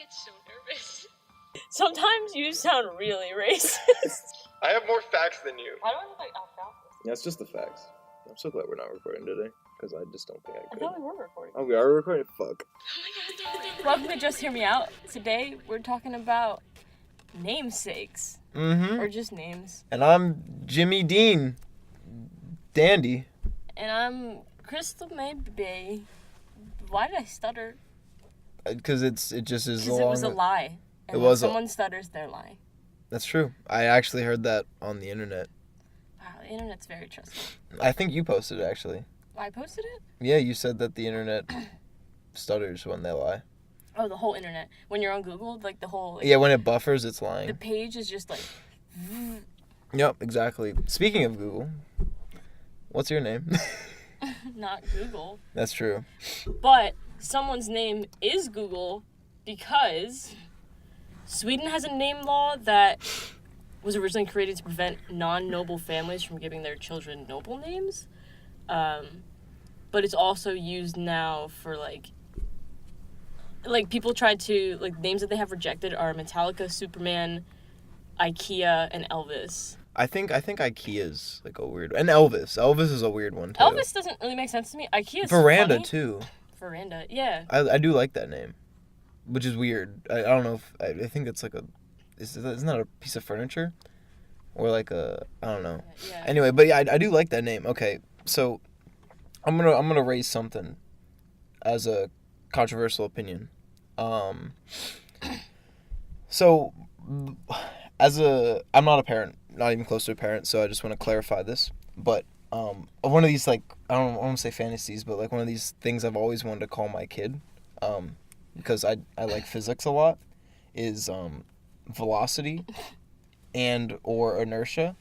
get so nervous. Sometimes you sound really racist. I have more facts than you. Why do I look like alfalfa? Yeah, it's just the facts. I'm so glad we're not recording today, because I just don't think I I could. thought we were recording. Oh, we are recording? Fuck. Oh my god. Welcome to Just Hear Me Out. Today we're talking about namesakes. Mm-hmm. Or just names. And I'm Jimmy Dean. Dandy. And I'm Crystal Maybe. Why did I stutter? Because it just is Because it was a lie. And It when was someone stutters, they're lying. That's true. I actually heard that on the internet. Wow, the internet's very trustful. I think you posted it, actually. I posted it? Yeah, you said that the internet stutters when they lie. Oh, the whole internet. When you're on Google, like the whole... Like, Yeah, when it buffers, it's the lying. page is just like... Yep, exactly. Speaking of Google, what's your name? Not Google. That's true. But someone's name is Google because Sweden has a name law that was originally created to prevent non-noble families from giving their children noble names. But it's also used now for like people tried to, like, names that they have rejected are Metallica, Superman, IKEA, and Elvis. I think IKEA's like a weird, and Elvis. Elvis is a weird one too. Elvis doesn't really make sense to me. IKEA's Veranda funny. too. Veranda, yeah. I do like that name, which is weird. I don't know if I think it's like isn't that a piece of furniture, or like I don't know. Yeah. Anyway, but yeah, I do like that name. Okay, so I'm gonna raise something as a controversial opinion. So I'm not a parent, not even close to a parent, so I just want to clarify this. But one of these, like, I don't want to say fantasies, but like one of these things I've always wanted to call my kid, because I like physics a lot, is velocity and or inertia.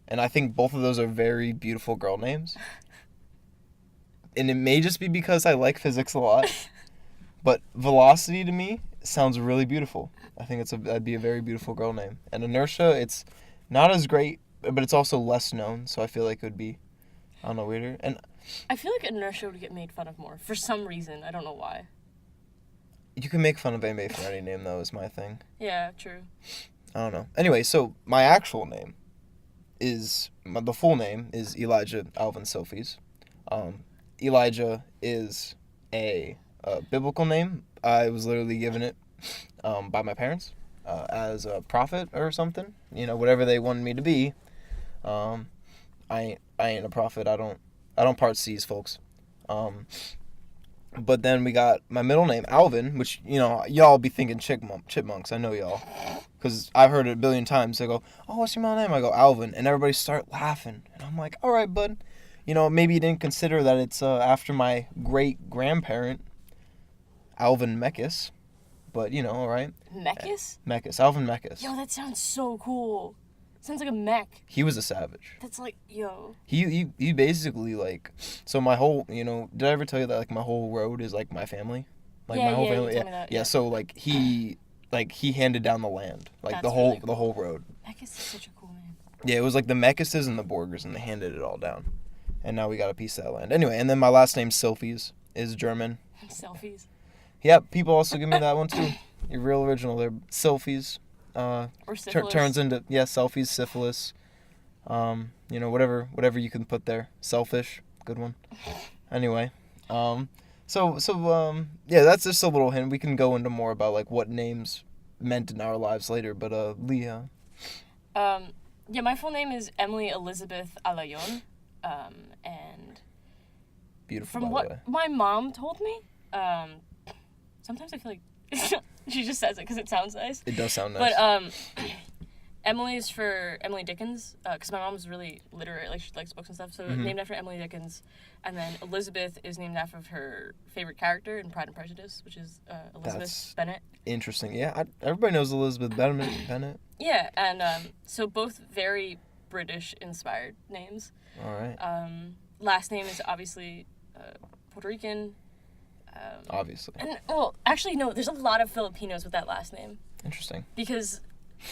And I think both of those are very beautiful girl names. And it may just be because I like physics a lot, but velocity to me sounds really beautiful. I think that'd be a very beautiful girl name. And inertia, it's not as great, but it's also less known, so I feel like it would be, I don't know, weirder. And I feel like inertia would get made fun of more for some reason. I don't know why. you can make fun of anybody for any name, though, is my thing. Yeah, true. I don't know. Anyway, so my actual name the full name is Elijah Alvin Sophies. Elijah is a biblical name. I was literally given it by my parents as a prophet or something. You know, whatever they wanted me to be. I ain't a prophet. I don't part seas, folks. But then we got my middle name, Alvin, which, you know, y'all be thinking chipmunks. I know y'all. Because I've heard it a billion times. They go, oh, what's your middle name? I go, Alvin. And everybody start laughing. And I'm like, all right, bud. You know, maybe you didn't consider that it's after my great-grandparent, Alvin Meckes. But, you know, all right. Meckes? Meckes. Alvin Meckes. Yo, that sounds so cool. Sounds like a mech. He was a savage. That's like, yo. He basically, like, so my whole, you know, did I ever tell you that, like, my whole road is, like, my family? Like, my whole you family. told me that, Yeah, so, like, he handed down the land. Like, That's the whole really cool. the whole road. Meckes is such a cool name. Yeah, it was like the Meckuses and the Borgers, and they handed it all down. And now we got a piece of that land. Anyway, and then my last name, Sylphies, is German. Selfies. Yeah, people also give me that one, too. You're real original. They're Sylphies. Or syphilis. Turns into, selfies, syphilis. You know, whatever you can put there. Selfish. Good one. Anyway. So, that's just a little hint. We can go into more about, like, what names meant in our lives later. But, Leah. Yeah, my full name is Emily Elizabeth Alayon. And Beautiful, from by what the way. my mom told me, sometimes I feel like she just says it because it sounds nice. It does sound nice. But, Emily is for Emily Dickens, because my mom's really literary, like, she likes books and stuff, so named after Emily Dickens. And then Elizabeth is named after her favorite character in Pride and Prejudice, which is Elizabeth Bennet. Interesting. Yeah, everybody knows Elizabeth Bennet. Yeah, and so both very British-inspired names. All right. Last name is obviously Puerto Rican. Obviously. And, well, actually, no, there's a lot of Filipinos with that last name. Interesting. Because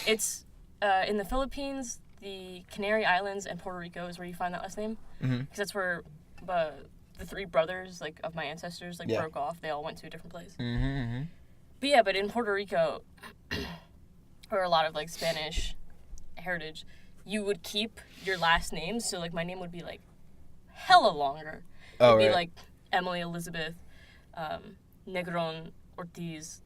it's... in the Philippines, the Canary Islands, and Puerto Rico is where you find that last name. Because that's where the three brothers, like, of my ancestors, like, broke off. They all went to a different place. But yeah, but in Puerto Rico, or a lot of like Spanish heritage, you would keep your last name. So like my name would be like hella longer. Oh, It'd be right. like Emily Elizabeth, Negron Ortiz,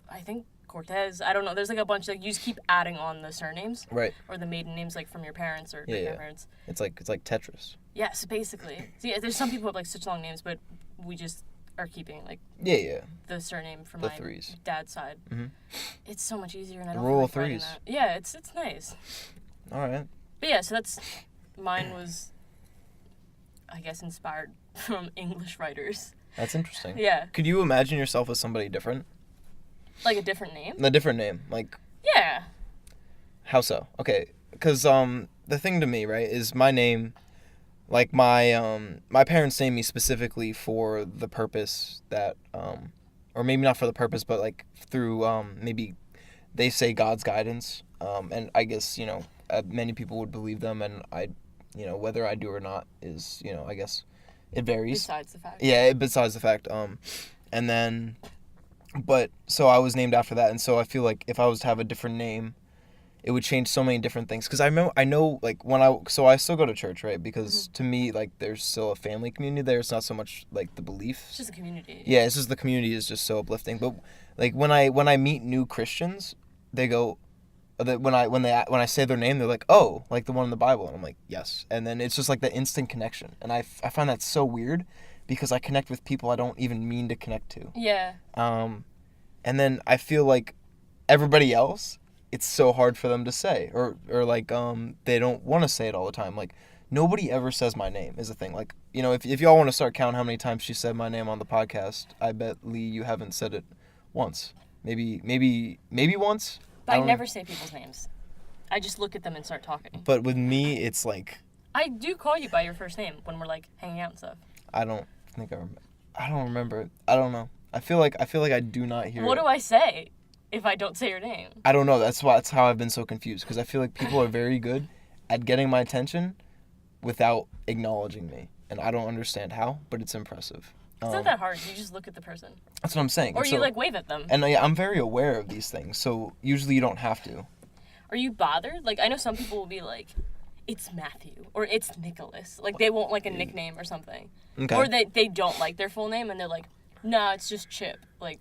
I think Cortez. I don't know. There's like a bunch, like you just keep adding on the surnames. Right. Or the maiden names like from your parents or Yeah, yeah. grandparents. It's like Tetris. Yes, basically. So yeah, there's some people who have like such long names, but we just are keeping like Yeah. the surname from The my threes. dad's side. Mhm. It's so much easier, and I The don't rule feel of like writing threes. that. Yeah, it's nice. All right. But yeah, so that's mine was, I guess, inspired from English writers. That's interesting. Yeah, Could you imagine yourself as somebody different? like a different name. A different name, like Yeah. how so? Okay, because the thing to me, right, is my name, like my parents named me specifically for the purpose that or maybe not for the purpose, but like through maybe they say God's guidance, and I guess many people would believe them, and whether I do or not is I guess it varies. Besides the fact. Yeah, besides the fact, and then, but so I was named after that, and so I feel like if I was to have a different name, it would change so many different things. Because I know like so I still go to church, right? Because to me, like there's still a family community there. It's not so much like the belief. It's just a community. Yeah, it's just the community is just so uplifting. But like when I meet new Christians, they go, when I say their name, they're like, oh, like the one in the Bible, and I'm like, yes. And then it's just like the instant connection, and I find that so weird, because I connect with people I don't even mean to connect to. Yeah. And then I feel like everybody else, it's so hard for them to say, or like they don't want to say it all the time. Like nobody ever says my name is a thing. Like if y'all want to start counting how many times she said my name on the podcast, I bet Lee you haven't said it once, maybe once. But I don't never know. say people's names. I just look at them and start talking. But with me, it's like I do call you by your first name when we're like hanging out and stuff. I don't think I don't remember it. I don't know. I feel like I do not hear What it. do I say if I don't say your name? I don't know. That's how I've been so confused, because I feel like people are very good at getting my attention without acknowledging me, and I don't understand how, but it's impressive. It's not that hard. You just look at the person. That's what I'm saying. Or And you so- like wave at them. And I'm very aware of these things, so usually you don't have to. Are you bothered? Like I know some people will be like, it's Matthew or it's Nicholas. Like they won't like a nickname or something. Okay. Or they don't like their full name and they're like, nah, it's just Chip. Like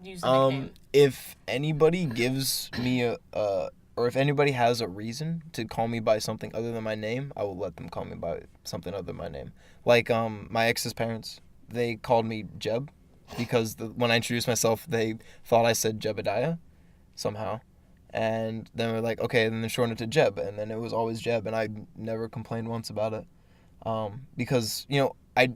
use the nickname. If anybody gives me or if anybody has a reason to call me by something other than my name, I will let them call me by something other than my name. Like my ex's parents, they called me Jeb, because when I introduced myself, they thought I said Jebediah somehow. And then we're like, okay, and then they shortened it to Jeb, and then it was always Jeb, and I never complained once about it. Because, I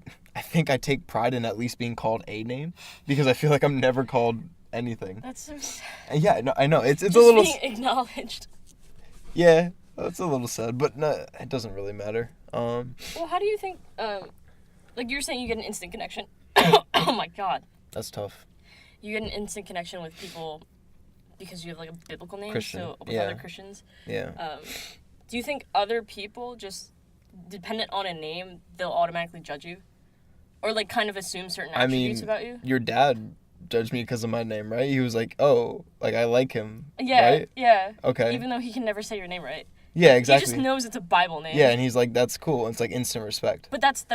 think I take pride in at least being called a name, because I feel like I'm never called anything. That's so sad. Yeah, no, I know. It's Just a little... being acknowledged. Yeah, that's a little sad, but no, it doesn't really matter. Well, how do you think, like you're saying you get an instant connection. Oh my god. That's tough. You get an instant connection with people because you have like a biblical name, Christian, so with yeah. other Christians. Yeah. Do you think other people just dependent on a name, they'll automatically judge you? Or like kind of assume certain I attributes mean, about you? your dad judged me because of my name, right? He was like, oh, like I like him. Yeah, Right? yeah. Okay. Even though he can never say your name right. Yeah, exactly. He just knows it's a Bible name. Yeah, and he's like, that's cool. It's like instant respect. But that's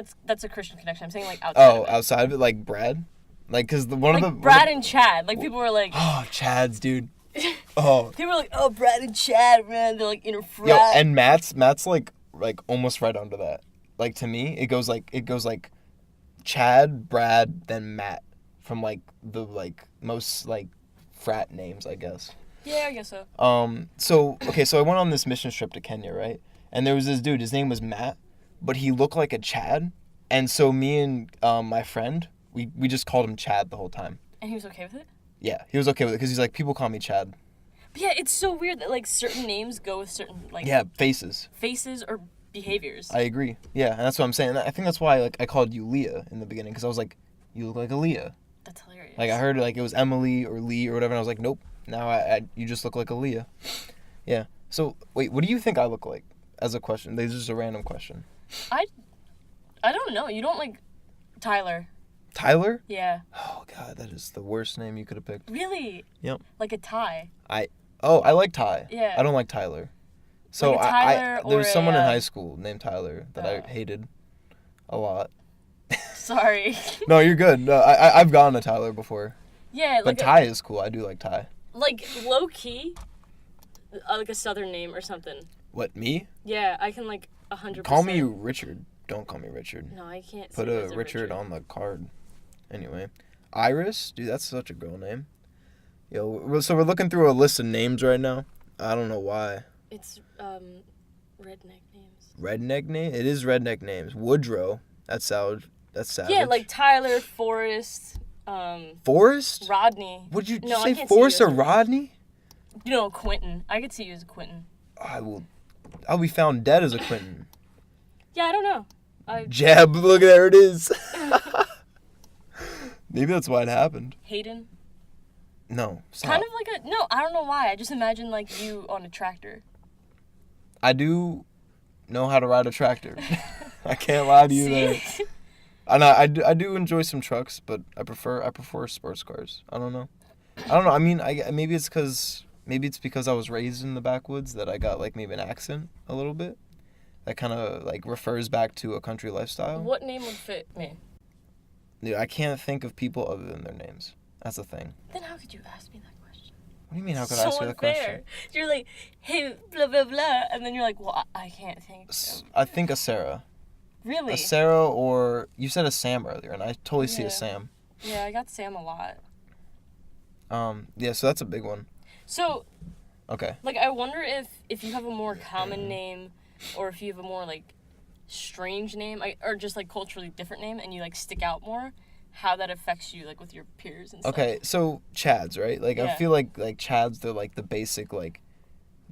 a Christian connection. I'm saying like outside Oh, of it. outside of it, like Brad? Like, because one Like of the... Brad and Chad. Like people were like... Oh, Chad's, dude. Oh. People were like, oh, Brad and Chad, man. They're like in a frat. Yo, and Matt's like almost right under that. Like, to me, it goes like Chad, Brad, then Matt, from like the like most like frat names, I guess. Yeah, I guess so. So I went on this mission trip to Kenya, right? And there was this dude, his name was Matt, but he looked like a Chad. And so me and my friend, we just called him Chad the whole time. And he was okay with it? Yeah, he was okay with it, because he's like, people call me Chad. But yeah, it's so weird that like certain names go with certain like Yeah, faces. faces or behaviors. I agree. Yeah, and that's what I'm saying. I think that's why I called you Leah in the beginning, because I was like, you look like a Leah. That's hilarious. Like I heard like it was Emily or Lee or whatever, and I was like, nope. Now you just look like a Leah. Yeah. So wait, what do you think I look like? As a question, this is just a random question. I don't know. You don't like Tyler. Tyler? Yeah. Oh God, that is the worst name you could have picked. Really? Yep. Like a Ty. I like Ty. Yeah. I don't like Tyler. So Like a Tyler there was or someone in a, high school named Tyler that I hated a lot. Sorry. No, you're good. No, I've gone to Tyler before. Yeah, But like Ty is cool. I do like Ty. like low key, like a southern name or something. What, me? Yeah, I can like 100%. Call me Richard. Don't call me Richard. No, I can't. Put say a as Richard on the card. Anyway, Iris, dude, that's such a girl name. Yo, so we're looking through a list of names right now. I don't know why. It's redneck names. Redneck name? It is redneck names. Woodrow. That's savage. That's savage. Yeah, like Tyler, Forrest, Forrest? Rodney. Would you No, I say can't see Forrest you or as a- Rodney? You know, Quentin. I could see you as a Quentin. I'll be found dead as a Quentin. Yeah, I don't know. Jeb, look, there it is. Maybe that's why it happened. Hayden. No, stop. Kind of like a no. I don't know why. I just imagine like you on a tractor. I do know how to ride a tractor. I can't lie to you there. See? And I do enjoy some trucks, but I prefer sports cars. I don't know. I mean, maybe it's because I was raised in the backwoods that I got like maybe an accent a little bit. That kind of like refers back to a country lifestyle. What name would fit me? Dude, I can't think of people other than their names. That's the thing. Then how could you ask me that question? What do you mean? How could I ask you that question? You're like, hey, blah blah blah, and then you're like, well, I can't think. I think a Sarah. Really? A Sarah, or you said a Sam earlier, and I totally see Yeah. a Sam. Yeah, I got Sam a lot. Yeah, so that's a big one. So, Okay. like, I wonder if you have a more common name, or if you have a more like strange name, or just like culturally different name, and you like stick out more, how that affects you like with your peers and stuff. Okay, so Chads, right? Like I Yeah. feel like Chads, they're like the basic, like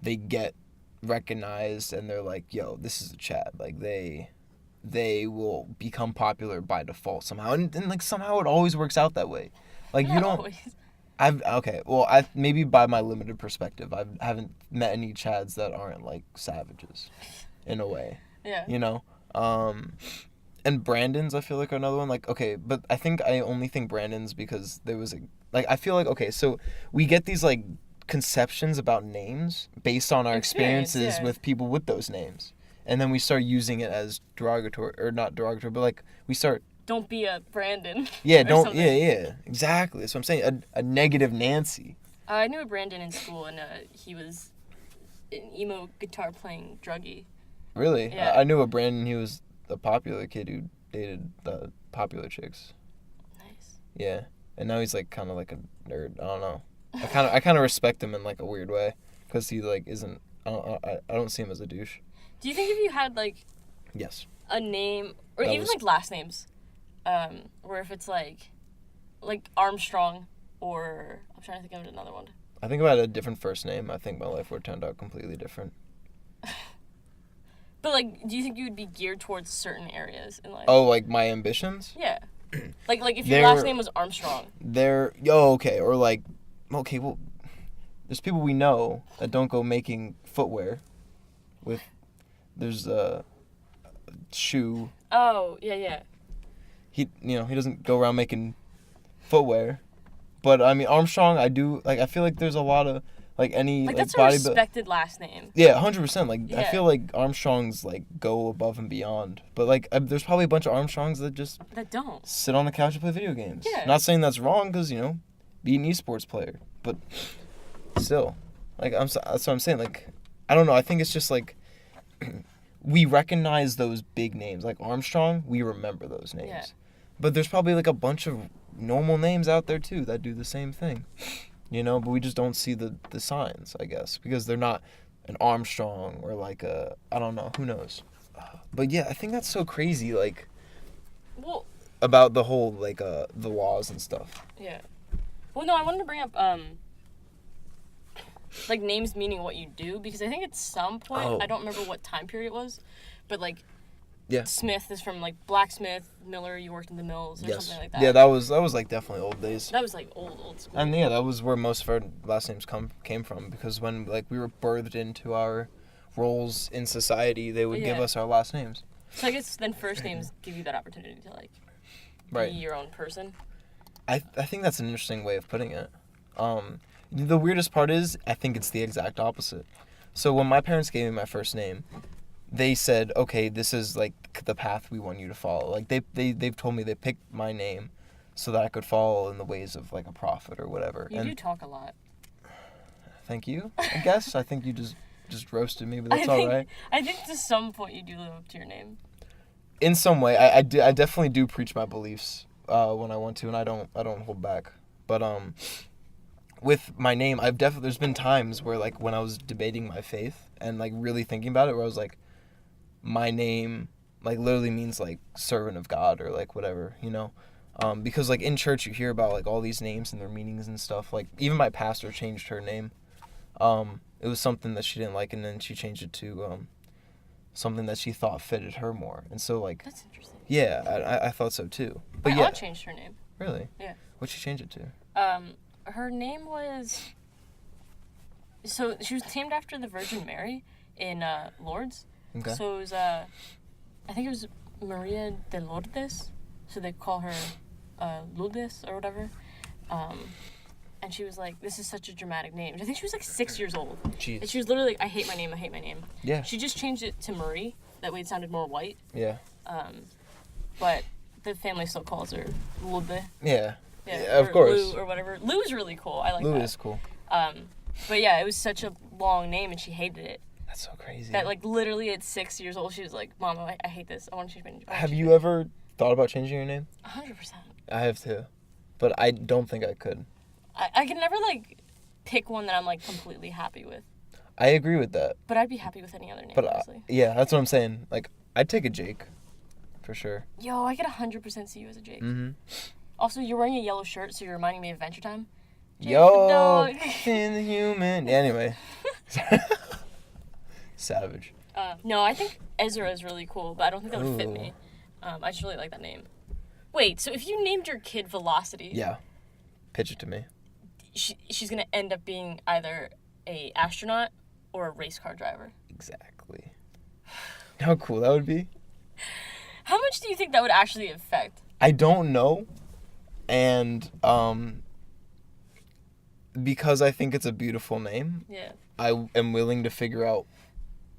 they get recognized and they're like, yo, this is a Chad. Like they will become popular by default somehow, and like somehow it always works out that way. Like you Not don't. always. Maybe by my limited perspective, I haven't met any Chads that aren't like savages, in a way. Yeah. You know. And Brandon's, I feel like, are another one. Like, okay, but I think I only think Brandon's because there was I feel like, okay, so we get these, like, conceptions about names based on our experiences yeah. with people with those names. And then we start using it as derogatory, or not derogatory, but, like, we start... Don't be a Brandon. Yeah, or something. yeah, exactly. That's what I'm saying. A negative Nancy. I knew a Brandon in school, and he was an emo guitar playing druggie. Really? Yeah. I knew a Brandon, he was a popular kid who dated the popular chicks. Nice. Yeah. And now he's like kind of like a nerd. I don't know. I kind of respect him in like a weird way because he like isn't. I don't see him as a douche. Do you think if you had like Yes. a name, or That even was- like last names, or if it's like Armstrong, or I'm trying to think of another one. I think if I had a different first name, I think my life would have turned out completely different. But like, do you think you would be geared towards certain areas in life? Oh, like my ambitions? Yeah. Like if your last name was Armstrong. Okay, or like, okay, well, there's people we know that don't go making footwear. There's a shoe. Oh yeah. He doesn't go around making footwear, but I mean Armstrong, I do like. I feel like there's a lot of like any Like like that's a bodybuilding. respected last name. Yeah, 100%. Like I Yeah. feel like Armstrongs like go above and beyond, but like there's probably a bunch of Armstrongs that just That don't. sit on the couch and play video games. Yeah. Not saying that's wrong, because be an esports player, but still, like that's what I'm saying. Like I don't know. I think it's just like we recognize those big names, like Armstrong. We remember those names. Yeah. But there's probably like a bunch of normal names out there too that do the same thing, but we just don't see the signs, I guess, because they're not an Armstrong or like I don't know, who knows. But yeah, I think that's so crazy, like Well, about the whole like the laws and stuff. yeah. Well, no, I wanted to bring up like names meaning what you do, because I think at some point, I don't remember what time period it was, but like Yeah. Smith is from like blacksmith, Miller, you worked in the mills or Yes. something like that. Yeah, that was like definitely old days. That was like old school. And yeah, that was where most of our last names came from, because when like we were birthed into our roles in society, they would give Yeah. us our last names. So I guess then first names give you that opportunity to like Right. be your own person. I think that's an interesting way of putting it. The weirdest part is, I think it's the exact opposite. So when my parents gave me my first name, they said, okay, this is like the path we want you to follow. Like they've told me they picked my name so that I could follow in the ways of like a prophet or whatever. You do talk a lot. Thank you, I guess. I think you just roasted me, but that's all right. I think to some point you do live up to your name. In some way, I definitely do preach my beliefs when I want to, and I don't hold back. But with my name, there's been times where like when I was debating my faith and like really thinking about it, where I was like, my name like literally means like servant of God or like whatever, you know. Because like in church you hear about like all these names and their meanings and stuff. Like even my pastor changed her name. It was something that she didn't like, and then she changed it to something that she thought fitted her more. And so like, That's interesting. yeah, I thought so too. But My yeah, aunt changed her name. really? Yeah. What'd she change it to? Her name was. So she was named after the Virgin Mary in Lourdes. Okay. So it was I think it was Maria de Lourdes. So they call her Lourdes or whatever. And she was like, this is such a dramatic name. I think she was like 6 years old. Jeez. And she was literally like, I hate my name, I hate my name. Yeah. She just changed it to Marie. That way it sounded more white. Yeah. But the family still calls her Lourdes. Yeah. Yeah, of course. Lou or whatever. Lou is really cool. I like Lou that. is cool. But yeah, it was such a long name and she hated it. That's so crazy. That like literally at 6 years old, she was like, Mom, I hate this. I want to change my name. Have you ever thought about changing your name? 100%. I have too. But I don't think I could. I can never like pick one that I'm like completely happy with. I agree with that. But I'd be happy with any other name, But honestly. yeah, that's what I'm saying. Like, I'd take a Jake. For sure. Yo, I could 100% see you as a Jake. Mm-hmm. Also, you're wearing a yellow shirt, so you're reminding me of Adventure Time. Jake Yo, the dog. in the human. Yeah, anyway. Savage. No, I think Ezra is really cool, but I don't think that would fit me. I just really like that name. Wait, so if you named your kid Velocity, Yeah. Pitch it to me. she's gonna end up being either a astronaut or a race car driver. Exactly. How cool that would be. How much do you think that would actually affect? I don't know. And because I think it's a beautiful name, Yeah. I am willing to figure out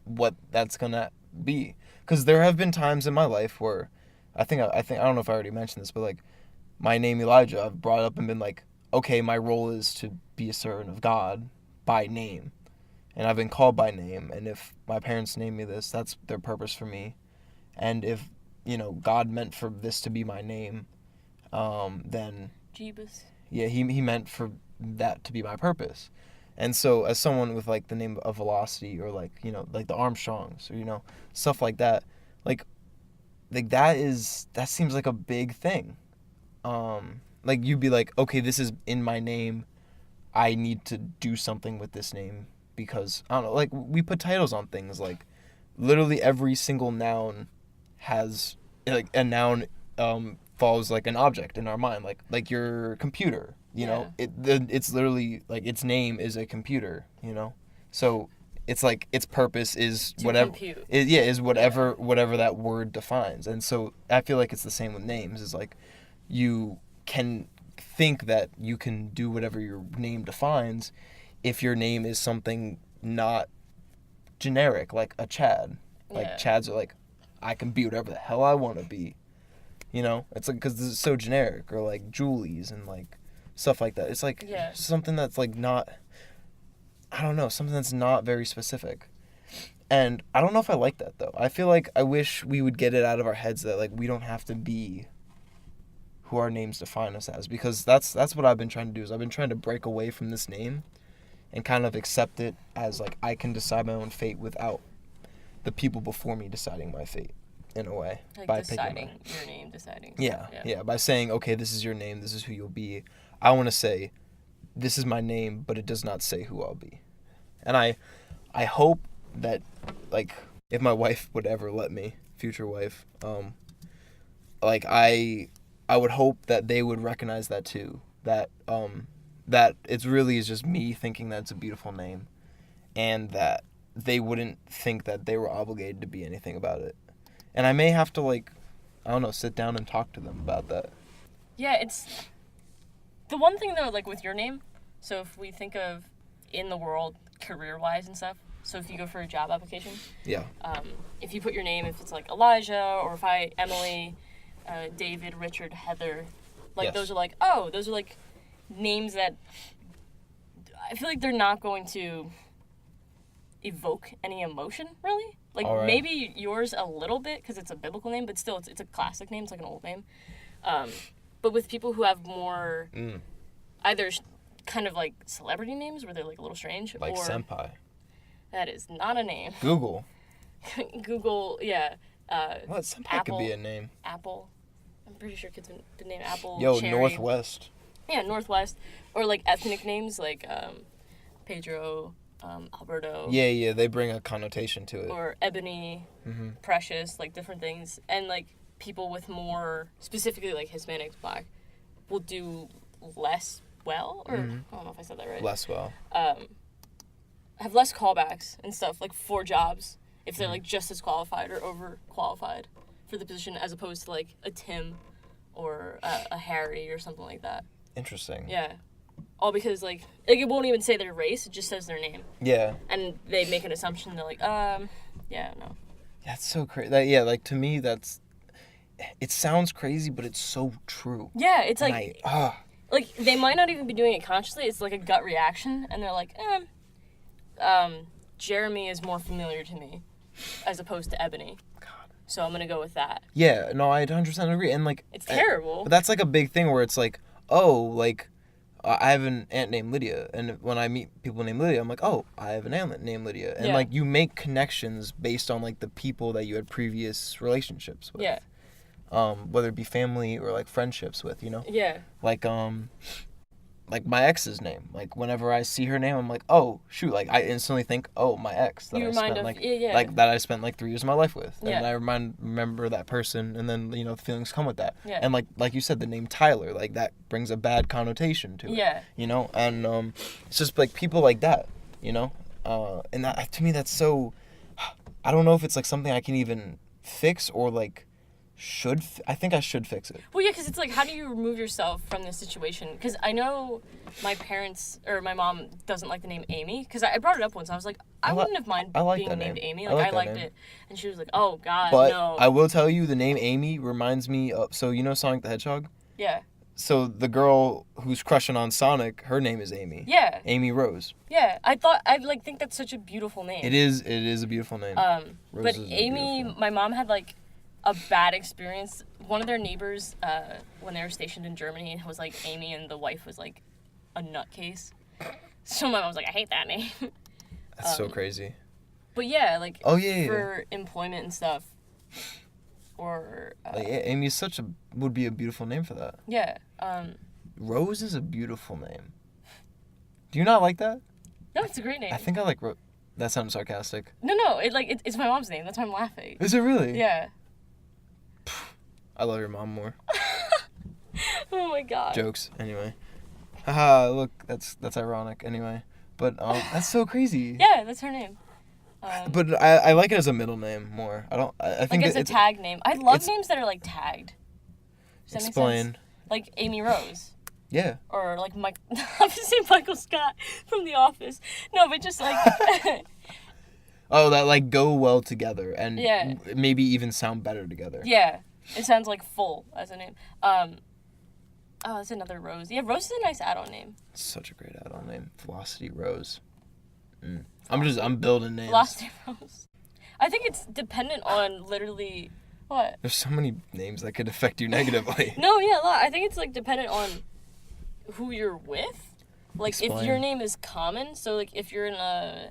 what that's gonna be. Because there have been times in my life where I don't know if I already mentioned this, but like my name Elijah, I've brought up and been like, okay, my role is to be a servant of God by name. And I've been called by name. And if my parents name me this, that's their purpose for me. And if, you know, God meant for this to be my name, then Jeebus. yeah, he meant for that to be my purpose. And so as someone with like the name of Velocity or like, you know, like the Armstrongs or, you know, stuff like that, like that seems like a big thing. Like you'd be like, okay, this is in my name. I need to do something with this name because I don't know, like we put titles on things, like literally every single noun has like a noun follows like an object in our mind, like your computer, you know, it's literally like its name is a computer, you know, so it's like its purpose is To whatever compute. is whatever that word defines. And so I feel like it's the same with names, is like you can think that you can do whatever your name defines if your name is something not generic, like a Chad. Like Chads are like, I can be whatever the hell I want to be, you know. It's like, because this is so generic. Or like Julie's and like stuff like that. It's like something that's like not, I don't know, something that's not very specific. And I don't know if I like that though. I feel like I wish we would get it out of our heads that like we don't have to be who our names define us as, because that's what I've been trying to do. Is I've been trying to break away from this name and kind of accept it as like I can decide my own fate without the people before me deciding my fate, in a way. Like by deciding picking your name, deciding. yeah, by saying, okay, this is your name, this is who you'll be. I want to say, this is my name, but it does not say who I'll be. And I hope that, like, if my wife would ever let me, future wife, like, I would hope that they would recognize that too. That it really is just me thinking that it's a beautiful name, and that they wouldn't think that they were obligated to be anything about it. And I may have to, like, I don't know, sit down and talk to them about that. Yeah, it's the one thing though, like with your name. So if we think of in the world career-wise and stuff. So if you go for a job application, Yeah. if you put your name, if it's like Elijah or if Emily, David, Richard, Heather, like Yes. those are like names that I feel like they're not going to evoke any emotion really. Like All right. maybe yours a little bit because it's a biblical name, but still it's a classic name. It's like an old name. But with people who have more either kind of like celebrity names where they're like a little strange, Like or senpai. that is not a name. Google. Google, yeah. What? Senpai Apple. could be a name. Apple. I'm pretty sure kids have the name Apple. Yo, Cherry. Northwest. Yeah, Northwest. Or like ethnic names like Pedro, Alberto. Yeah, they bring a connotation to it. Or Ebony, Precious, like different things. And like people with more, specifically like Hispanics, Black, will do less well. Or I don't know if I said that right. Less well. Have less callbacks and stuff like for jobs if they're like just as qualified or overqualified for the position as opposed to like a Tim or a Harry or something like that. Interesting. Yeah. All because like it won't even say their race, it just says their name. Yeah. And they make an assumption, they're like, yeah, no. That's so crazy. Yeah, like to me it sounds crazy, but it's so true. Yeah, it's like And like they might not even be doing it consciously, it's like a gut reaction and they're like, Jeremy is more familiar to me as opposed to Ebony. God. So I'm gonna go with that. Yeah, no, I 100% agree. And like It's terrible. But that's like a big thing where it's like, oh, like I have an aunt named Lydia, and when I meet people named Lydia, I'm like, oh, I have an aunt named Lydia, and Yeah. like you make connections based on like the people that you had previous relationships with. Yeah. Whether it be family or like friendships with, you know. Yeah. Like my ex's name. Like whenever I see her name, I'm like, oh shoot! Like I instantly think, oh, my ex that You I remind spent of- like yeah. like that I spent like 3 years of my life with, Yeah. and I remember that person, and then the feelings come with that. Yeah. And like you said, the name Tyler, like that brings a bad connotation to it. Yeah. And it's just like people like that, and that to me that's so. I don't know if it's like something I can even fix or like. I think I should fix it. Well, yeah, because it's like, how do you remove yourself from this situation? Because I know my parents, or my mom doesn't like the name Amy, because I brought it up once. I was like, I wouldn't have minded I like being that named name. Amy. I Like, like I that liked name. it. And she was like, oh, God, But no. I will tell you, the name Amy reminds me of, so you know Sonic the Hedgehog? Yeah. So the girl who's crushing on Sonic, her name is Amy. Yeah. Amy Rose. Yeah. I think that's such a beautiful name. It is a beautiful name. Rose But is Amy, beautiful. my mom had like a bad experience. One of their neighbors, when they were stationed in Germany, was like Amy, and the wife was like a nutcase. So my mom was like, I hate that name. That's so crazy. But yeah, like Oh, yeah. for employment and stuff. Or Like, Amy would be a beautiful name for that. yeah. Rose is a beautiful name. Do you not like that? No, it's a great name. I think I like That sounds sarcastic. No, it's my mom's name. That's why I'm laughing. Is it really? Yeah. I love your mom more. Oh my god. Jokes. Anyway. Haha, look, that's ironic. Anyway. But that's so crazy. Yeah, that's her name. But I like it as a middle name more. I think Like as a it's tag name. I love it's- names that are like tagged. Does that make sense? explain. Like Amy Rose. Yeah. Or like Mike. I'm just saying Michael Scott from The Office. No, but just like. Oh, that like go well together and Yeah. maybe even sound better together. Yeah, it sounds like full as a name. Oh, that's another Rose. Yeah, Rose is a nice add-on name. Such a great add-on name, Velocity Rose. I'm building names. Velocity Rose. I think it's dependent on literally what. There's so many names that could affect you negatively. No, yeah, a lot. I think it's like dependent on who you're with. Like if Explain. your name is common, so like if you're in a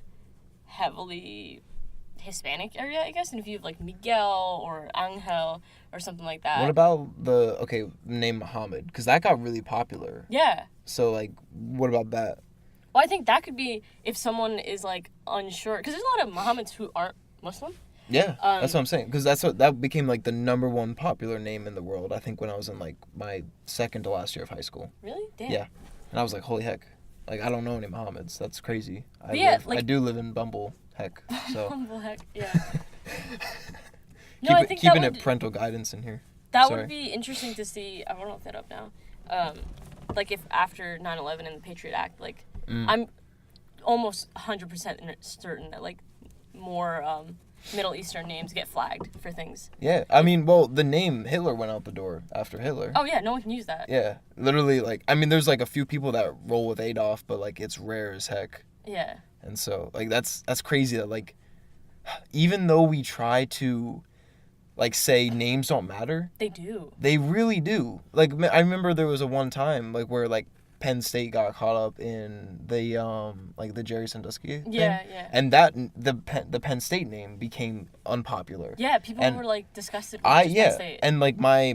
heavily Hispanic area, I guess, and if you have like Miguel or Angel or something like that. What about the name Muhammad? Because that got really popular. Yeah. So like, what about that? Well, I think that could be if someone is like unsure, because there's a lot of Mohammeds who aren't Muslim. Yeah, that's what I'm saying. Because that became like the #1 popular name in the world. I think when I was in like my second to last year of high school. Really? Damn. Yeah, and I was like, holy heck, like I don't know any Mohammeds. That's crazy. I do live in Bumble, heck. So Humble heck, yeah. No, I think that keeping would. it parental guidance in here. That Sorry. would be interesting to see. I want to look that up now. Like if after 9/11 and the Patriot Act, like I'm almost 100% certain that like more Middle Eastern names get flagged for things. Yeah, I mean, well, the name Hitler went out the door after Hitler. Oh yeah, no one can use that. Yeah, literally, like, I mean, there's like a few people that roll with Adolf, but like it's rare as heck. Yeah. And so, like, that's crazy that, like, even though we try to, like, say names don't matter, They do. they really do. Like, I remember there was a one time, like, where, like, Penn State got caught up in the, like, the Jerry Sandusky thing. Yeah, yeah. And that, the Penn State name became unpopular. Yeah, people And were like disgusted with just Penn State. And, like, my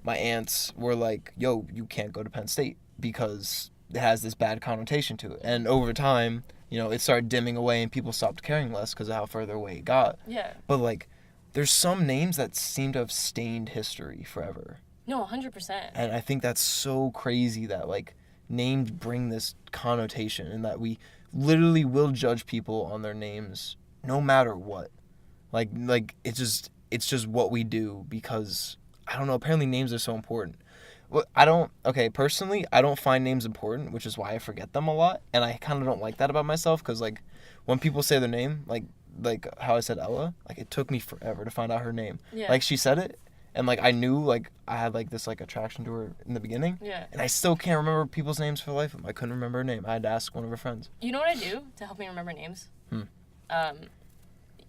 aunts were like, yo, you can't go to Penn State because it has this bad connotation to it. And over time, you know, it started dimming away and people stopped caring less because of how further away it got. Yeah. But, like, there's some names that seem to have stained history forever. No, 100%. And I think that's so crazy that, like, names bring this connotation and that we literally will judge people on their names no matter what. Like it's just what we do because, I don't know, apparently names are so important. Well, personally, I don't find names important, which is why I forget them a lot. And I kind of don't like that about myself because, like, when people say their name, like how I said Ella, like, it took me forever to find out her name. Yeah. Like, she said it, and, like, I knew, like, I had, like, this, like, attraction to her in the beginning. Yeah. And I still can't remember people's names for the life of them. I couldn't remember her name. I had to ask one of her friends. You know what I do to help me remember names? Hmm.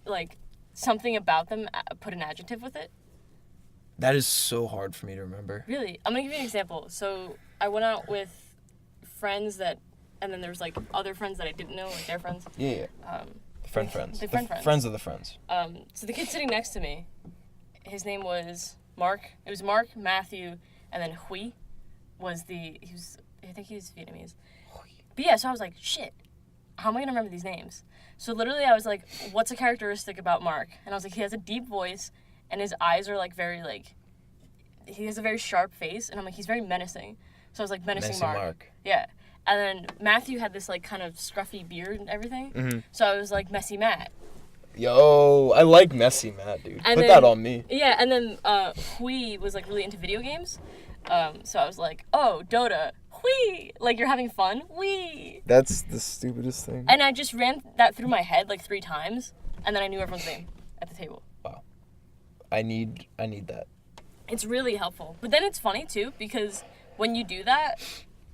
Like, something about them, put an adjective with it. That is so hard for me to remember. Really? I'm going to give you an example. So, I went out with friends that, and then there's, like, other friends that I didn't know, like, their friends. Yeah. Friends. The friends. Friends of the friends. So the kid sitting next to me, his name was Mark. It was Mark, Matthew, and then Hui I think he was Vietnamese. But yeah, so I was like, shit, how am I going to remember these names? So literally I was like, what's a characteristic about Mark? And I was like, he has a deep voice, and his eyes are like very like, he has a very sharp face, and I'm like, he's very menacing. So I was like, menacing Mark. Yeah. And then Matthew had this like kind of scruffy beard and everything. Mm-hmm. So I was like, Messy Matt. Yo, I like Messy Matt, dude. And Put then, that on me. Yeah, and then Hui was like really into video games. So I was like, oh, Dota. Hui! Like, you're having fun? Hui! That's the stupidest thing. And I just ran that through my head like 3 times, and then I knew everyone's name at the table. Wow. I need that. It's really helpful. But then it's funny, too, because when you do that,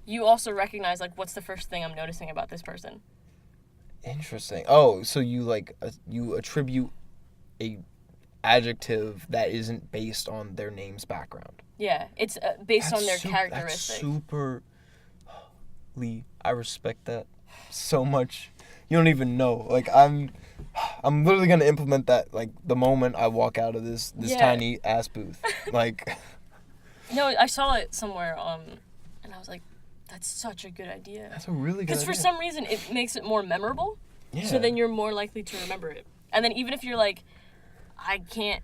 you also recognize, like, what's the first thing I'm noticing about this person? Interesting. Oh, so you, like, you attribute a adjective that isn't based on their name's background. Yeah, it's based on their characteristics. That's super... Lee, I respect that so much. You don't even know. Like, I'm literally gonna implement that, like, the moment I walk out of this tiny ass booth. Like... No, I saw it somewhere, and I was like, that's such a good idea. That's a really good idea. Because for some reason, it makes it more memorable. Yeah. So then you're more likely to remember it. And then even if you're like, I can't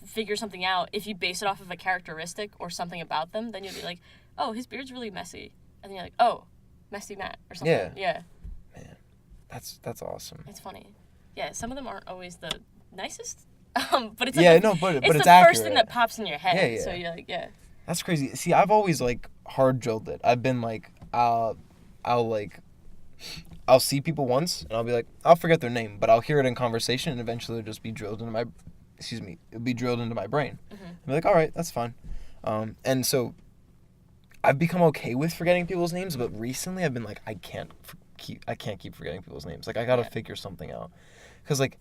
figure something out, if you base it off of a characteristic or something about them, then you'll be like, oh, his beard's really messy. And then you're like, oh, Messy Matt or something. Yeah. Yeah. Man, that's awesome. It's funny. Yeah, some of them aren't always the nicest. But it's like yeah, the, no, but it's it's the accurate. first thing that pops in your head. Yeah, yeah. So you're like, yeah. That's crazy. See, I've always, like, hard drilled it. I've been like, I'll see people once and I'll be like, I'll forget their name, but I'll hear it in conversation and eventually it'll just be drilled into my, it'll be drilled into my brain. Mm-hmm. I'll be like, all right, that's fine. And so I've become okay with forgetting people's names, but recently I've been like, I can't keep forgetting people's names. Like, I gotta figure something out. Because, like,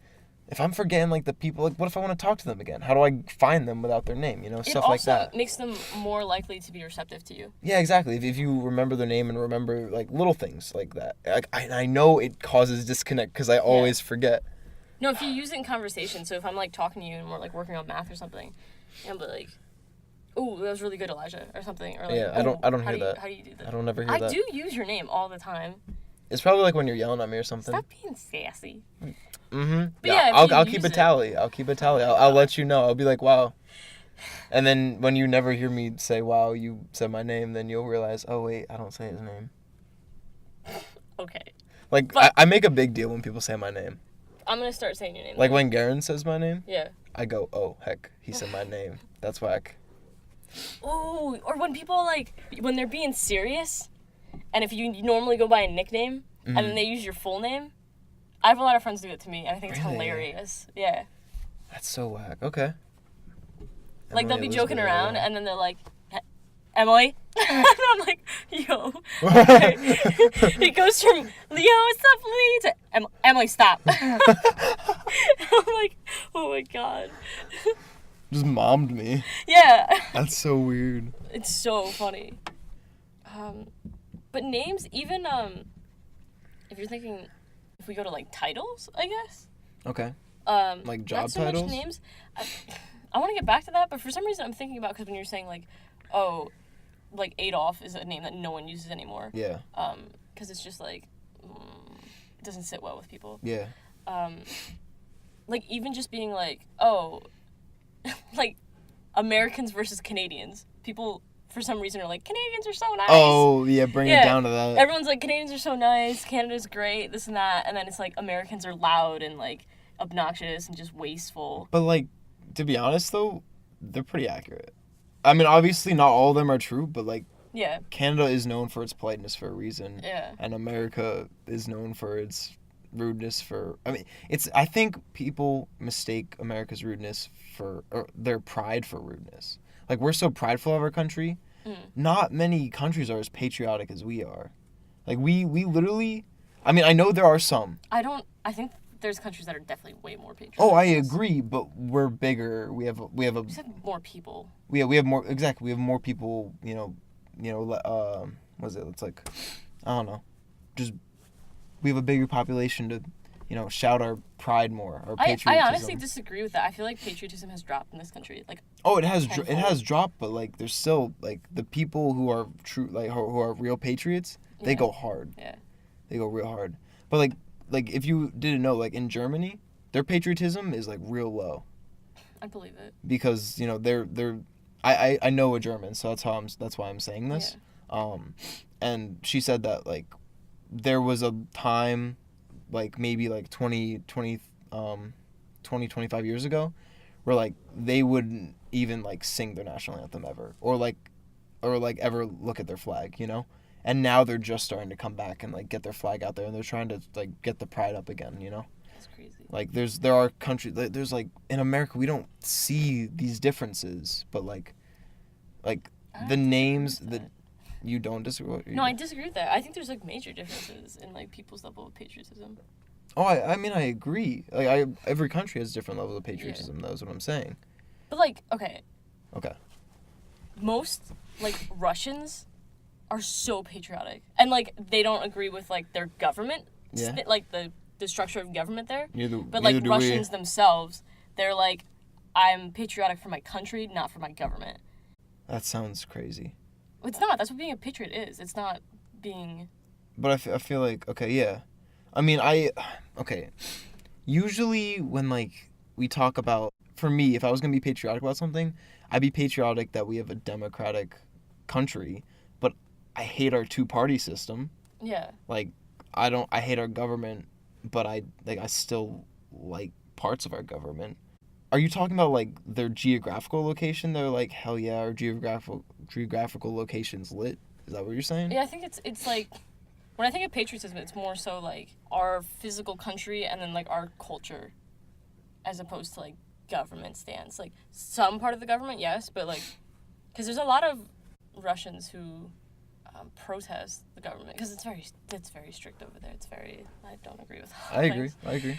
if I'm forgetting, like, the people, like, what if I want to talk to them again? How do I find them without their name? You know, stuff like that. It also makes them more likely to be receptive to you. Yeah, exactly. If you remember their name and remember, like, little things like that. Like, I know it causes disconnect because I always forget. No, if you use it in conversation, so if I'm, like, talking to you and we're, like, working on math or something, and I'll be like, oh, that was really good, Elijah, or something. Or like, yeah, I don't hear that. How do you do that? I don't ever hear that. I do use your name all the time. It's probably like when you're yelling at me or something. Stop being sassy. Mm-hmm. But yeah, I'll keep a tally. I'll let you know. I'll be like, wow. And then when you never hear me say, wow, you said my name, then you'll realize, oh, wait, I don't say his name. Okay. Like, I make a big deal when people say my name. I'm gonna start saying your name. Like when Garen says my name, Yeah. I go, oh heck, he said my name. That's whack. Oh, or when people like when they're being serious, and if you normally go by a nickname and then they use your full name. I have a lot of friends do it to me, and I think it's Really? hilarious. Yeah. That's so whack. Okay. Like, they'll Emily be joking Elizabeth, around, yeah. and then they're like, Emily? And I'm like, yo. It goes from, Leo, what's up, Lee? To, Emily, stop. I'm like, oh my god. Just mommed me. Yeah. That's so weird. It's so funny. But names, even, if you're thinking, if we go to, like, titles, I guess? Okay. Like job not so titles? much names. I want to get back to that, but for some reason I'm thinking about, because when you're saying, like, oh, like, Adolf is a name that no one uses anymore. Yeah. Because it's just, like, it doesn't sit well with people. Yeah. Like, even just being, like, oh, like, Americans versus Canadians. People, for some reason, are like, Canadians are so nice. Oh, yeah, bring it down to that. Everyone's like, Canadians are so nice, Canada's great, this and that, and then it's like, Americans are loud and, like, obnoxious and just wasteful. But, like, to be honest, though, they're pretty accurate. I mean, obviously, not all of them are true, but, like, Yeah. Canada is known for its politeness for a reason. Yeah. And America is known for its rudeness for... I mean, I think people mistake America's rudeness for... or their pride for rudeness. Like, we're so prideful of our country. Not many countries are as patriotic as we are. Like, we literally... I mean, I know there are some. I think there's countries that are definitely way more patriotic. Oh, I agree, but we're bigger. We have a... We have more people. We have more... Exactly. We have more people, what is it? It's like... I don't know. Just... We have a bigger population to, shout our pride more, our patriotism. I honestly disagree with that. I feel like patriotism has dropped in this country. Like, oh, it has tenfold. dropped, but like there's still like the people who are true, like who are real patriots. They go hard. Yeah. They go real hard. But like if you didn't know, like in Germany, their patriotism is like real low. I believe it. Because they're I know a German, so that's why I'm saying this. Yeah. And she said that like there was a time, like maybe like 25 years ago, where like they wouldn't even like sing their national anthem ever, or ever look at their flag, and now they're just starting to come back and like get their flag out there, and they're trying to like get the pride up again, That's crazy. Like there are countries, there's like in America we don't see these differences, but like the names that you don't disagree with. No, I disagree with that. I think there's like major differences in like people's level of patriotism. Oh, I mean, I agree. Like, every country has different levels of patriotism. That is what I'm saying. But like, okay. Okay. Most like Russians are so patriotic, and like they don't agree with like their government, like the structure of government there. But like Russians themselves, they're like, I'm patriotic for my country, not for my government. That sounds crazy. It's not. That's what being a patriot is. It's not being... But I feel like, okay, yeah. I mean, okay. Usually when, like, we talk about... For me, if I was going to be patriotic about something, I'd be patriotic that we have a democratic country, but I hate our two-party system. Yeah. Like, I hate our government, but I still like parts of our government. Are you talking about, like, their geographical location? They're like, hell yeah, our geographical location's lit? Is that what you're saying? Yeah, I think it's like, when I think of patriotism, it's more so, like, our physical country and then, like, our culture, as opposed to, like, government stance. Like, some part of the government, yes, but, like, because there's a lot of Russians who protest the government, because it's very strict over there. I don't agree with all I agree.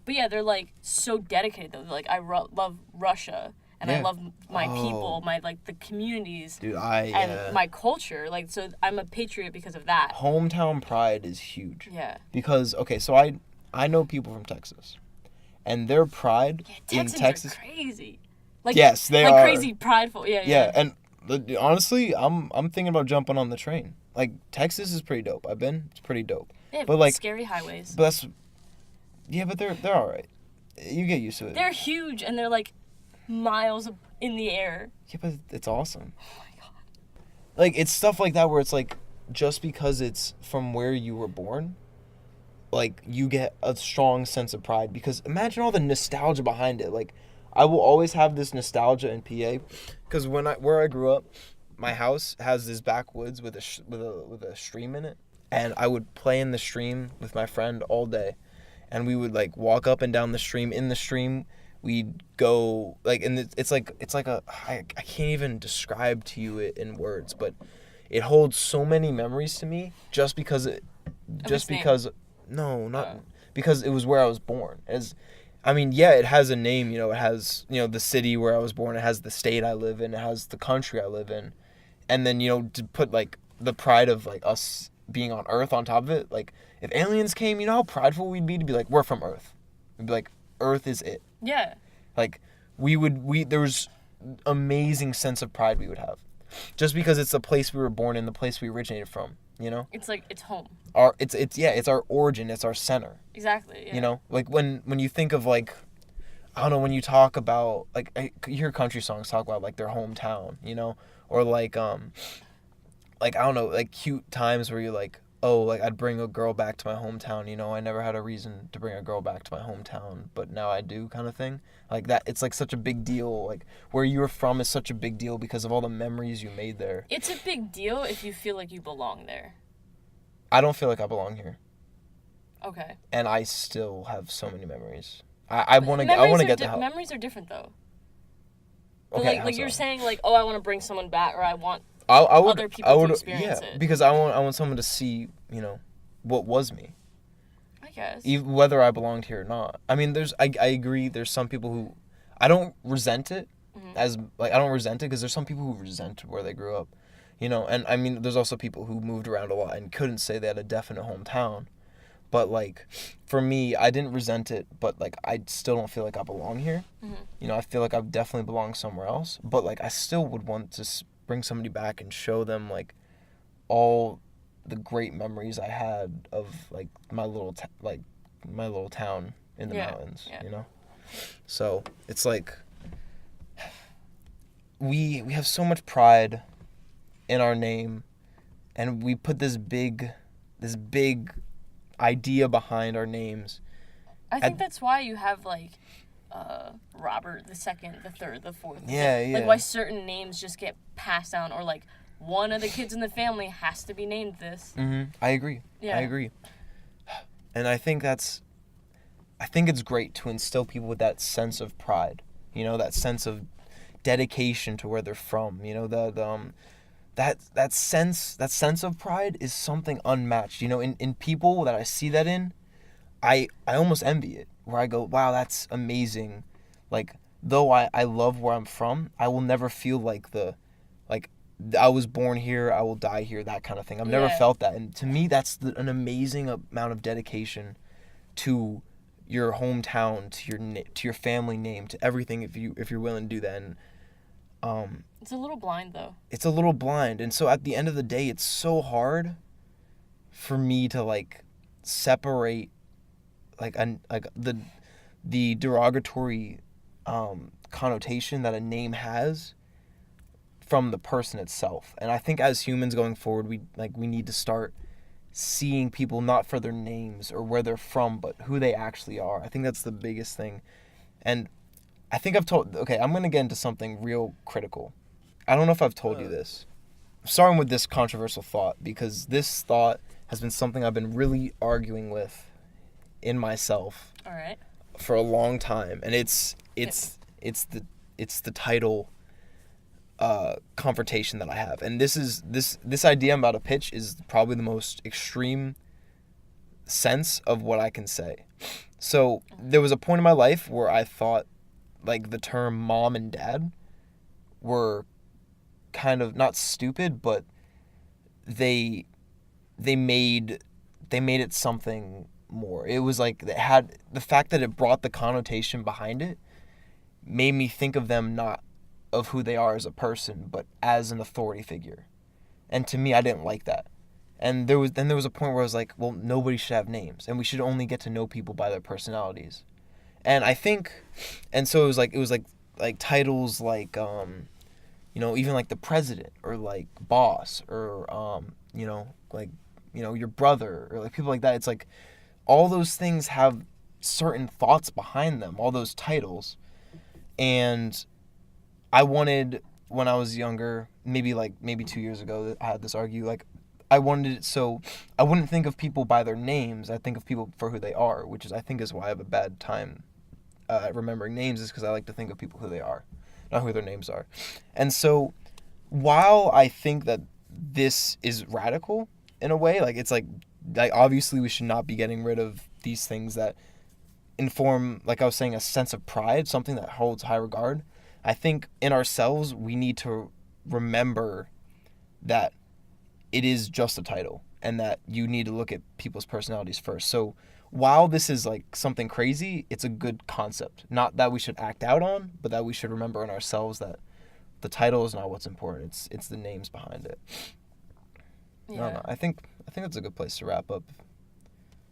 But yeah, they're like so dedicated though. They're like, I love Russia, and I love my people, my like the communities, dude, and my culture. Like, so I'm a patriot because of that. Hometown pride is huge. Yeah. Because okay, so I know people from Texas, and their pride in Texas are crazy. Like, yes, they are like crazy prideful. Yeah. Yeah, and honestly, I'm thinking about jumping on the train. Like, Texas is pretty dope. I've been. It's pretty dope. They have but like scary highways. But that's... Yeah, but they're all right. You get used to it. They're huge, and they're, like, miles in the air. Yeah, but it's awesome. Oh, my God. Like, it's stuff like that where it's, like, just because it's from where you were born, like you get a strong sense of pride because imagine all the nostalgia behind it. Like I will always have this nostalgia in PA because where I grew up, my house has this backwoods with a stream in it, and I would play in the stream with my friend all day, and we would like walk up and down the stream. In the stream, we'd go like, and it's like I can't even describe to you it in words, but it holds so many memories to me just because no, not because it was where I was born. I mean, yeah, it has a name, it has, the city where I was born, it has the state I live in, it has the country I live in. And then, to put like the pride of like us being on Earth on top of it, like if aliens came, you know how prideful we'd be to be like, we're from Earth. We'd be like, Earth is it. Yeah. Like there was amazing sense of pride we would have. Just because it's the place we were born in, the place we originated from, It's like it's home. It's our origin, it's our center. Exactly. Yeah. Like when you think of like, I don't know, when you talk about like you hear country songs talk about like their hometown, or like I don't know, like cute times where you're like, oh, like I'd bring a girl back to my hometown, I never had a reason to bring a girl back to my hometown, but now I do, kind of thing. Like that, it's like such a big deal. Like where you're from is such a big deal because of all the memories you made there. It's a big deal if you feel like you belong there. I don't feel like I belong here. Okay. And I still have so many memories. I want to get the help. Memories are different though. Okay. Like you're saying like, oh, I want to bring someone back, or I want other people to experience it. Because I want someone to see, what was me. I guess. Whether I belonged here or not. I mean, I agree. There's some people who, I don't resent it I don't resent it because there's some people who resent where they grew up, and I mean, there's also people who moved around a lot and couldn't say they had a definite hometown. But like, for me, I didn't resent it, but like, I still don't feel like I belong here. I feel like I definitely belong somewhere else. But like, I still would want to bring somebody back and show them like all the great memories I had of like my little town in the mountains. Yeah. So it's like we have so much pride in our name, and we put this big idea behind our names. I think that's why you have like Robert the second, the third, the fourth. Yeah. Like why certain names just get passed down, or like one of the kids in the family has to be named this. I agree. Yeah. I agree. And I think it's great to instill people with that sense of pride. That sense of dedication to where they're from. That sense of pride is something unmatched. In people that I see that in, I almost envy it. Where I go, wow, that's amazing. Like, though I love where I'm from, I will never feel like I was born here, I will die here, that kind of thing. I've never felt that. And to me, that's an amazing amount of dedication to your hometown, to your family name, to everything, if you're willing to do that. And it's a little blind though. It's a little blind. And so at the end of the day, it's so hard for me to like separate the derogatory connotation that a name has from the person itself. And I think as humans going forward, we need to start seeing people not for their names or where they're from, but who they actually are. I think that's the biggest thing. And I think I'm going to get into something real critical. I don't know if I've told you this. I'm starting with this controversial thought because this thought has been something I've been really arguing with in myself. All right. For a long time, and it's the title confrontation that I have, and this idea I'm about to pitch is probably the most extreme sense of what I can say. So there was a point in my life where I thought like the term mom and dad were kind of not stupid, but they made it something more. It was like it had the fact that it brought the connotation behind it made me think of them not of who they are as a person, but as an authority figure. And to me, I didn't like that. And there was a point where I was like, well, nobody should have names, and we should only get to know people by their personalities. And I think, and so it was like titles like even like the president or like boss or your brother or like people like that. It's like all those things have certain thoughts behind them, all those titles. And I wanted, when I was younger, maybe 2 years ago, I had this argue, like, I wanted it so I wouldn't think of people by their names. I think of people for who they are, which is, I think, is why I have a bad time remembering names, is because I like to think of people who they are, not who their names are. And so while I think that this is radical in a way, like, it's like obviously we should not be getting rid of these things that inform, like I was saying, a sense of pride, something that holds high regard. I think in ourselves we need to remember that it is just a title and that you need to look at people's personalities first. So while this is like something crazy, it's a good concept. Not that we should act out on, but that we should remember in ourselves that the title is not what's important. It's the names behind it. Yeah. I don't know. I think that's a good place to wrap up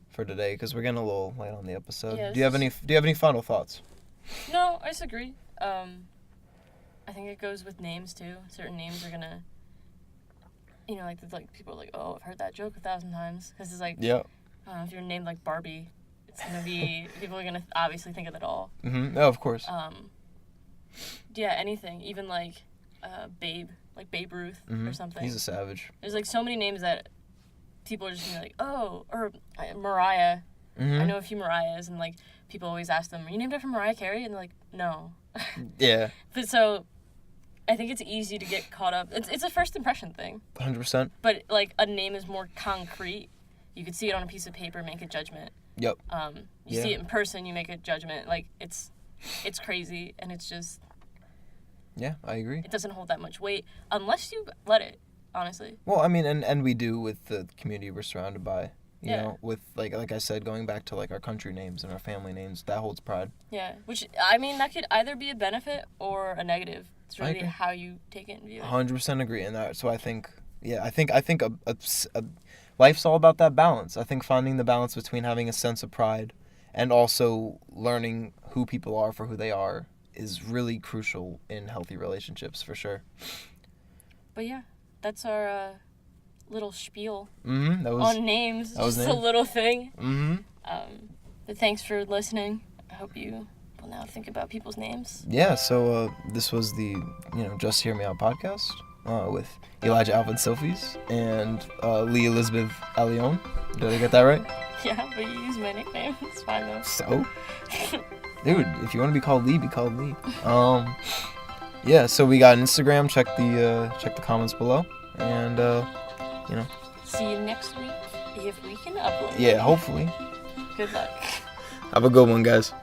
for today, because we're getting a little late on the episode. Yeah, Do you have any final thoughts? No, I disagree. I think it goes with names too. Certain names are gonna, like people are like, oh, I've heard that joke 1,000 times, because it's like, Yeah. I don't know, if you're named like Barbie, it's gonna be people are gonna obviously think of it all. Mm-hmm. Oh, of course. Yeah, anything, even like Babe, like Babe Ruth or something. He's a savage. There's like so many names that people are just gonna be like, oh, or Mariah. Mm-hmm. I know a few Mariahs, and like people always ask them, are you named after Mariah Carey? And they're like, no. Yeah. But so I think it's easy to get caught up. It's a first impression thing. 100%. But like a name is more concrete. You could see it on a piece of paper, make a judgment. Yep. You see it in person, you make a judgment. Like it's crazy, and it's just. Yeah, I agree. It doesn't hold that much weight unless you let it. Honestly. Well, I mean, and we do with the community we're surrounded by. You Yeah. know, with like I said, going back to like our country names and our family names, that holds pride. Yeah, which I mean that could either be a benefit or a negative. It's I really agree. how you take it and view it. 100% agree in that. So I think a life's all about that balance. I think finding the balance between having a sense of pride and also learning who people are for who they are is really crucial in healthy relationships, for sure. But yeah, that's our little spiel Mm-hmm. That was on names. that was Just a names. little thing. Mm-hmm. But thanks for listening. I hope you will now think about people's names. Yeah. So this was the Just Hear Me Out podcast with Elijah Alvin Sophies and Lee Elizabeth Allione. Did I get that right? Yeah, but you use my nickname. It's fine though. So, dude, if you want to be called Lee, be called Lee. Yeah. So we got an Instagram. Check the comments below, and See you next week if we can upload. yeah, hopefully. Good luck. Have a good one, guys.